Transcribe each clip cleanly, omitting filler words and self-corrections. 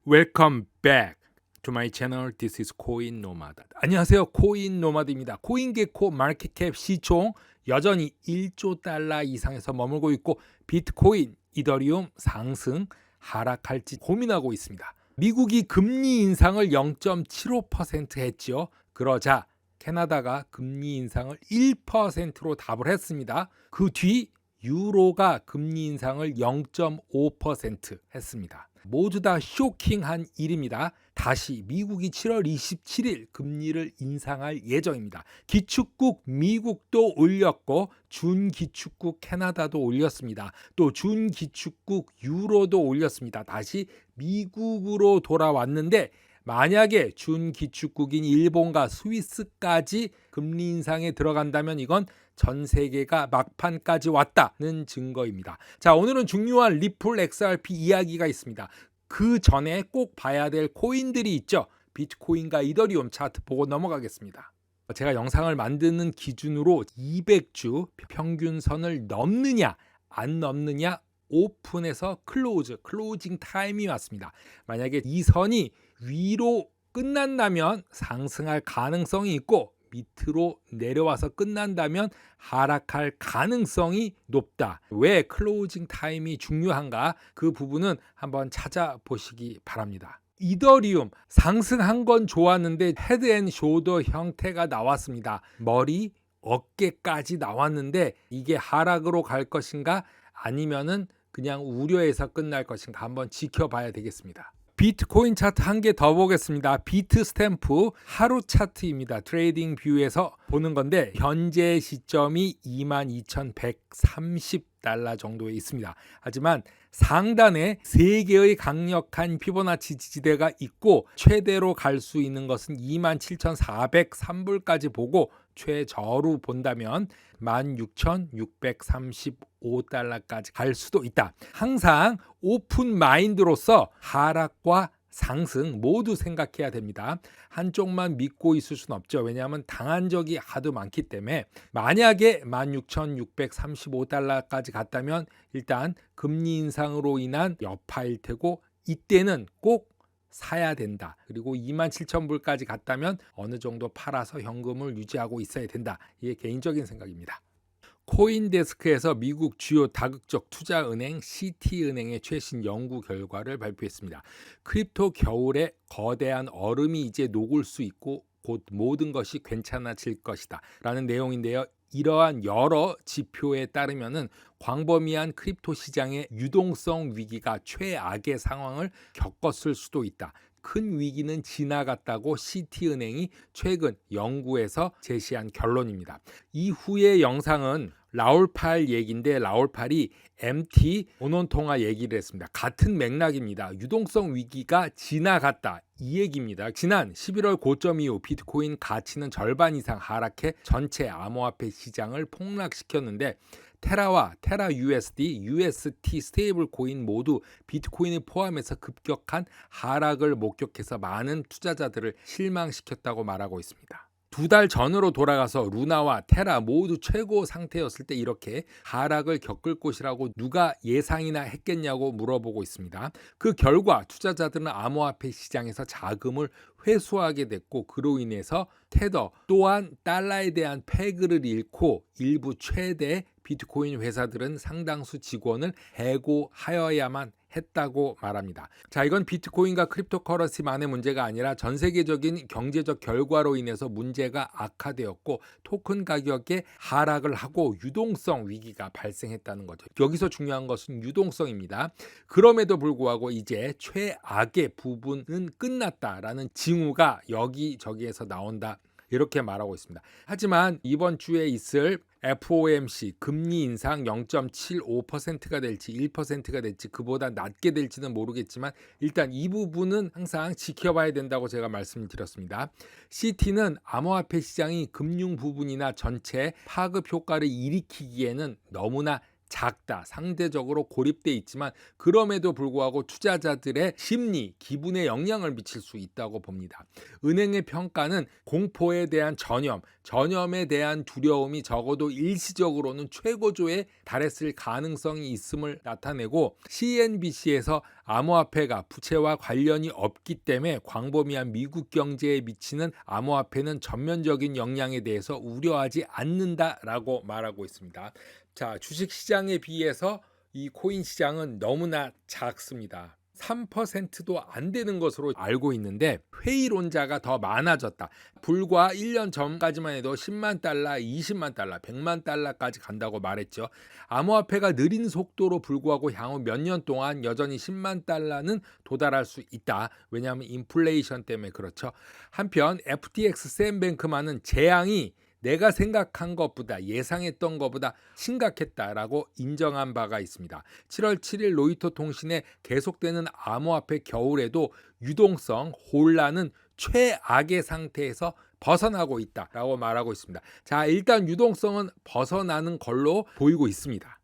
Welcome back to my channel. This is 코인 노마드. 안녕하세요. 코인 노마드입니다. 코인게코 마켓캡 시총 여전히 1조 달러 이상에서 머물고 있고 비트코인, 이더리움 상승, 하락할지 고민하고 있습니다. 미국이 금리 인상을 0.75% 했죠. 그러자 캐나다가 금리 인상을 1%로 답을 했습니다. 그 뒤 유로가 금리 인상을 0.5% 했습니다. 모두 다 쇼킹한 일입니다. 다시 미국이 7월 27일 금리를 인상할 예정입니다. 기축국 미국도 올렸고 준기축국 캐나다도 올렸습니다. 또 준기축국 유로도 올렸습니다. 다시 미국으로 돌아왔는데 만약에 준기축국인 일본과 스위스까지 금리 인상에 들어간다면 이건 전 세계가 막판까지 왔다는 증거입니다. 자, 오늘은 중요한 리플 XRP 이야기가 있습니다. 그 전에 꼭 봐야 될 코인들이 있죠. 비트코인과 이더리움 차트 보고 넘어가겠습니다. 제가 영상을 만드는 기준으로 200주 평균선을 넘느냐 안 넘느냐 오픈에서 클로징 타임이 왔습니다. 만약에 이 선이 위로 끝난다면 상승할 가능성이 있고 밑으로 내려와서 끝난다면 하락할 가능성이 높다. 왜 클로징 타임이 중요한가? 그 부분은 한번 찾아보시기 바랍니다. 이더리움 상승한 건 좋았는데 헤드 앤 숄더 형태가 나왔습니다. 머리, 어깨까지 나왔는데 이게 하락으로 갈 것인가? 아니면은 그냥 우려해서 끝날 것인가? 한번 지켜봐야 되겠습니다. 비트코인 차트 한 개 더 보겠습니다. 비트 스탬프 하루 차트입니다. 트레이딩 뷰에서 보는 건데 현재 시점이 22,130달러 정도에 있습니다. 하지만 상단에 3개의 강력한 피보나치 지지대가 있고 최대로 갈 수 있는 것은 27,403불까지 보고 최저로 본다면 16,635달러까지 갈 수도 있다. 항상 오픈 마인드로서 하락과 상승 모두 생각해야 됩니다. 한쪽만 믿고 있을 수는 없죠. 왜냐하면 당한 적이 하도 많기 때문에 만약에 16,635달러까지 갔다면 일단 금리 인상으로 인한 여파일 테고 이때는 꼭 사야 된다. 그리고 27,000불까지 갔다면 어느 정도 팔아서 현금을 유지하고 있어야 된다. 이게 개인적인 생각입니다. 코인데스크에서 미국 주요 다국적 투자은행 시티은행의 최신 연구 결과를 발표했습니다. 크립토 겨울에 거대한 얼음이 이제 녹을 수 있고 곧 모든 것이 괜찮아질 것이다 라는 내용인데요. 이러한 여러 지표에 따르면은 광범위한 크립토 시장의 유동성 위기가 최악의 상황을 겪었을 수도 있다. 큰 위기는 지나갔다고 시티은행이 최근 연구에서 제시한 결론입니다. 이후의 영상은 라울팔 얘기인데 라울팔이 MT 원원통화 얘기를 했습니다. 같은 맥락입니다. 유동성 위기가 지나갔다. 이 얘기입니다. 지난 11월 고점 이후 비트코인 가치는 절반 이상 하락해 전체 암호화폐 시장을 폭락시켰는데 테라와 테라 USD, UST 스테이블 코인 모두 비트코인을 포함해서 급격한 하락을 목격해서 많은 투자자들을 실망시켰다고 말하고 있습니다. 2달 전으로 돌아가서 루나와 테라 모두 최고 상태였을 때 이렇게 하락을 겪을 것이라고 누가 예상이나 했겠냐고 물어보고 있습니다. 그 결과 투자자들은 암호화폐 시장에서 자금을 회수하게 됐고 그로 인해서 테더 또한 달러에 대한 패거를 잃고 일부 최대 비트코인 회사들은 상당수 직원을 해고하여야만 했다고 말합니다. 자, 이건 비트코인과 크립토커런시만의 문제가 아니라 전 세계적인 경제적 결과로 인해서 문제가 악화되었고 토큰 가격에 하락을 하고 유동성 위기가 발생했다는 거죠. 여기서 중요한 것은 유동성입니다. 그럼에도 불구하고 이제 최악의 부분은 끝났다라는 징후가 여기저기에서 나온다. 이렇게 말하고 있습니다. 하지만 이번 주에 있을 FOMC 금리 인상 0.75%가 될지 1%가 될지 그보다 낮게 될지는 모르겠지만 일단 이 부분은 항상 지켜봐야 된다고 제가 말씀드렸습니다. CT는 암호화폐 시장이 금융 부분이나 전체 파급 효과를 일으키기에는 너무나 작다, 상대적으로 고립돼 있지만 그럼에도 불구하고 투자자들의 심리, 기분에 영향을 미칠 수 있다고 봅니다. 은행의 평가는 공포에 대한 전염에 대한 두려움이 적어도 일시적으로는 최고조에 달했을 가능성이 있음을 나타내고, CNBC에서 암호화폐가 부채와 관련이 없기 때문에 광범위한 미국 경제에 미치는 암호화폐는 전면적인 영향에 대해서 우려하지 않는다라고 말하고 있습니다. 자, 주식시장에 비해서 이 코인 시장은 너무나 작습니다. 3%도 안 되는 것으로 알고 있는데 회의론자가 더 많아졌다. 불과 1년 전까지만 해도 10만 달러, 20만 달러, 100만 달러까지 간다고 말했죠. 암호화폐가 느린 속도로 불구하고 향후 몇 년 동안 여전히 10만 달러는 도달할 수 있다. 왜냐하면 인플레이션 때문에 그렇죠. 한편 FTX 샘뱅크만은 재앙이 내가 생각한 것보다, 예상했던 것보다 심각했다라고 인정한 바가 있습니다. 7월 7일 로이터 통신에 계속되는 암호화폐 겨울에도 유동성 혼란은 최악의 상태에서 벗어나고 있다라고 말하고 있습니다. 자, 일단 유동성은 벗어나는 걸로 보이고 있습니다.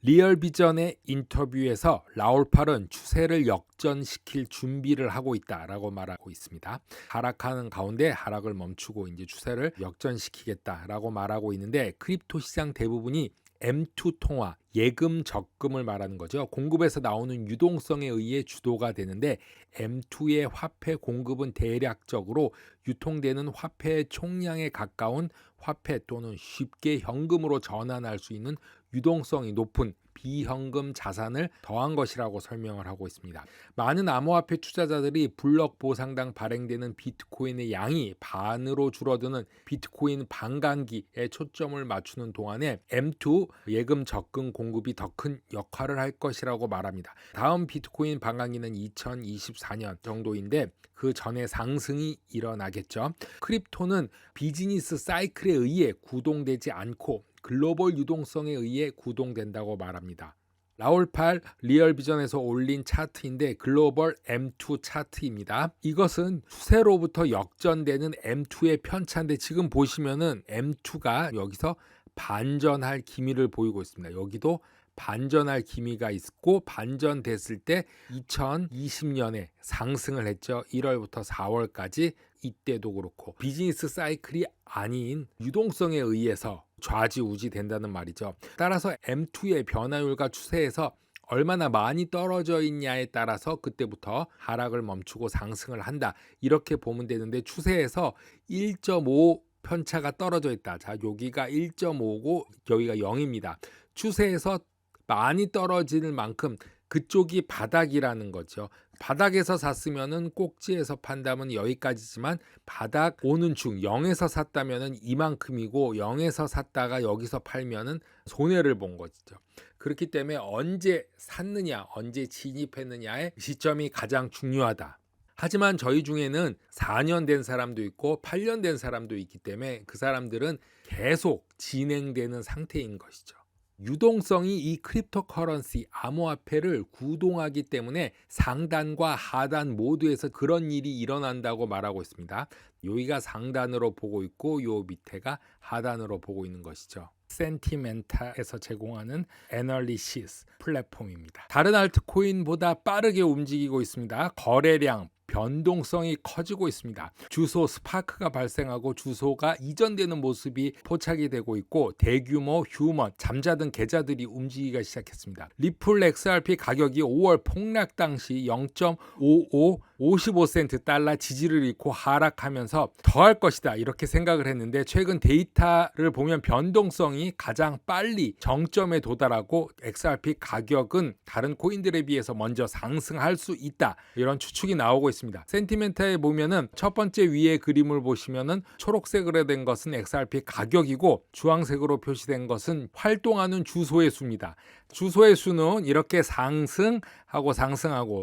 리얼비전의 인터뷰에서 라울팔은 추세를 역전시킬 준비를 하고 있다라고 말하고 있습니다. 하락하는 가운데 하락을 멈추고 이제 추세를 역전시키겠다라고 말하고 있는데, 크립토 시장 대부분이 M2 통화, 예금 적금을 말하는 거죠. 공급에서 나오는 유동성에 의해 주도가 되는데, M2의 화폐 공급은 대략적으로 유통되는 화폐의 총량에 가까운 화폐 또는 쉽게 현금으로 전환할 수 있는 유동성이 높은 비현금 자산을 더한 것이라고 설명을 하고 있습니다. 많은 암호화폐 투자자들이 블럭 보상당 발행되는 비트코인의 양이 반으로 줄어드는 비트코인 반감기에 초점을 맞추는 동안에 M2 예금 적금 공급이 더 큰 역할을 할 것이라고 말합니다. 다음 비트코인 반감기는 2024년 정도인데 그 전에 상승이 일어나겠죠. 크립토는 비즈니스 사이클에 의해 구동되지 않고 글로벌 유동성에 의해 구동된다고 말합니다. 라울팔 리얼비전에서 올린 차트인데 글로벌 M2 차트입니다. 이것은 추세로부터 역전되는 M2의 편차인데, 지금 보시면은 M2가 여기서 반전할 기미를 보이고 있습니다. 여기도 반전할 기미가 있고, 반전됐을 때 2020년에 상승을 했죠. 1월부터 4월까지. 이때도 그렇고 비즈니스 사이클이 아닌 유동성에 의해서 좌지우지 된다는 말이죠. 따라서 M2의 변화율과 추세에서 얼마나 많이 떨어져 있냐에 따라서 그때부터 하락을 멈추고 상승을 한다, 이렇게 보면 되는데, 추세에서 1.5 편차가 떨어져 있다. 자, 여기가 1.5고 여기가 0입니다. 추세에서 많이 떨어지는 만큼 그쪽이 바닥이라는 거죠. 바닥에서 샀으면은 꼭지에서 판다면 여기까지지만, 바닥 오는 중 0에서 샀다면은 이만큼이고 0에서 샀다가 여기서 팔면은 손해를 본 거죠. 그렇기 때문에 언제 샀느냐, 언제 진입했느냐의 시점이 가장 중요하다. 하지만 저희 중에는 4년 된 사람도 있고 8년 된 사람도 있기 때문에 그 사람들은 계속 진행되는 상태인 것이죠. 유동성이 이 크립토커런시 암호화폐를 구동하기 때문에 상단과 하단 모두에서 그런 일이 일어난다고 말하고 있습니다. 여기가 상단으로 보고 있고 요 밑에가 하단으로 보고 있는 것이죠. 센티멘타에서 제공하는 애널리시스 플랫폼입니다. 다른 알트코인보다 빠르게 움직이고 있습니다. 거래량, 변동성이 커지고 있습니다. 주소 스파크가 발생하고 주소가 이전되는 모습이 포착이 되고 있고, 대규모 휴먼, 잠자던 계좌들이 움직이기 시작했습니다. 리플 XRP 가격이 5월 폭락 당시 0.55 55센트 달러 지지를 잃고 하락하면서 더 할 것이다, 이렇게 생각을 했는데, 최근 데이터를 보면 변동성이 가장 빨리 정점에 도달하고 XRP 가격은 다른 코인들에 비해서 먼저 상승할 수 있다, 이런 추측이 나오고 있습니다. 센티멘트에 보면은 첫 번째 위에 그림을 보시면은 초록색으로 된 것은 XRP 가격이고, 주황색으로 표시된 것은 활동하는 주소의 수입니다. 주소의 수는 이렇게 상승하고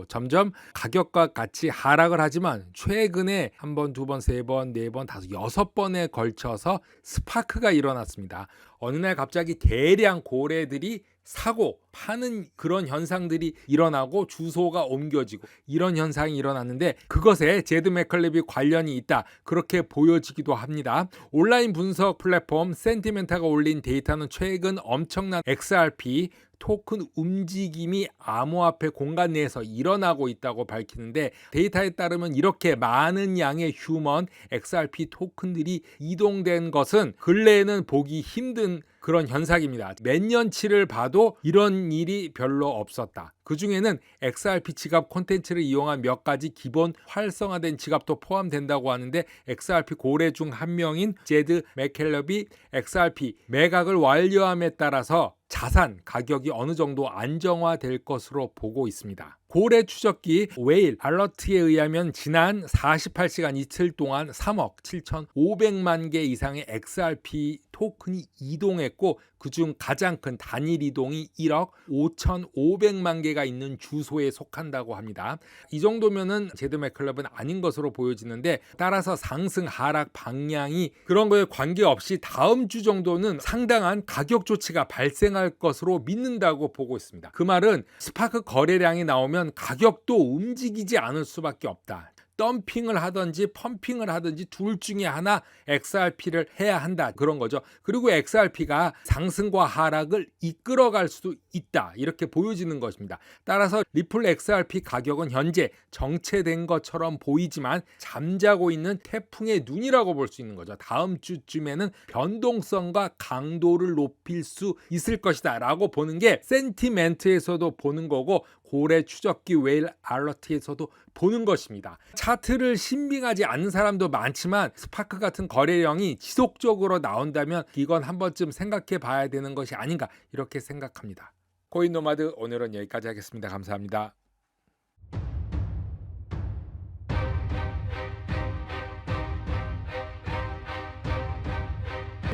점점 가격과 같이 하락을 하지만, 최근에 한 번, 두 번, 세 번, 네 번, 다섯, 6번에 걸쳐서 스파크가 일어났습니다. 어느 날 갑자기 대량 고래들이 사고 파는 그런 현상들이 일어나고 주소가 옮겨지고 이런 현상이 일어났는데 그것에 제드 맥컬럽이 관련이 있다 그렇게 보여지기도 합니다. 온라인 분석 플랫폼 센티멘타가 올린 데이터는 최근 엄청난 XRP 토큰 움직임이 암호화폐 공간 내에서 일어나고 있다고 밝히는데 데이터에 따르면 이렇게 많은 양의 휴먼 XRP 토큰들이 이동된 것은 근래에는 보기 힘든 그런 현상입니다. 몇 년치를 봐도 이런 일이 별로 없었다. 그 중에는 XRP 지갑 콘텐츠를 이용한 몇 가지 기본 활성화된 지갑도 포함된다고 하는데 XRP 고래 중 한 명인 제드 맥켈럽이 XRP 매각을 완료함에 따라서 자산 가격이 어느 정도 안정화될 것으로 보고 있습니다. 고래 추적기 웨일 알러트에 의하면 지난 48시간 이틀 동안 3억 7,500만 개 이상의 XRP 토큰이 이동했고 그중 가장 큰 단일 이동이 1억 5,500만 개가 있는 주소에 속한다고 합니다. 이 정도면은 제드 맥컬럽은 아닌 것으로 보여지는데 따라서 상승 하락 방향이 그런 거에 관계없이 다음 주 정도는 상당한 가격 조치가 발생할 것으로 믿는다고 보고 있습니다. 그 말은 스파크 거래량이 나오면 가격도 움직이지 않을 수밖에 없다. 덤핑을 하든지 펌핑을 하든지 둘 중에 하나 XRP를 해야 한다 그런 거죠. 그리고 XRP가 상승과 하락을 이끌어갈 수도 있다 이렇게 보여지는 것입니다. 따라서 리플 XRP 가격은 현재 정체된 것처럼 보이지만 잠자고 있는 태풍의 눈이라고 볼 수 있는 거죠. 다음 주쯤에는 변동성과 강도를 높일 수 있을 것이다 라고 보는 게 센티멘트에서도 보는 거고 고래 추적기 웨일 알러트에서도 보는 것입니다. 차트를 신빙하지 않는 사람도 많지만 스파크 같은 거래량이 지속적으로 나온다면 이건 한 번쯤 생각해 봐야 되는 것이 아닌가 이렇게 생각합니다. 코인 노마드 오늘은 여기까지 하겠습니다. 감사합니다.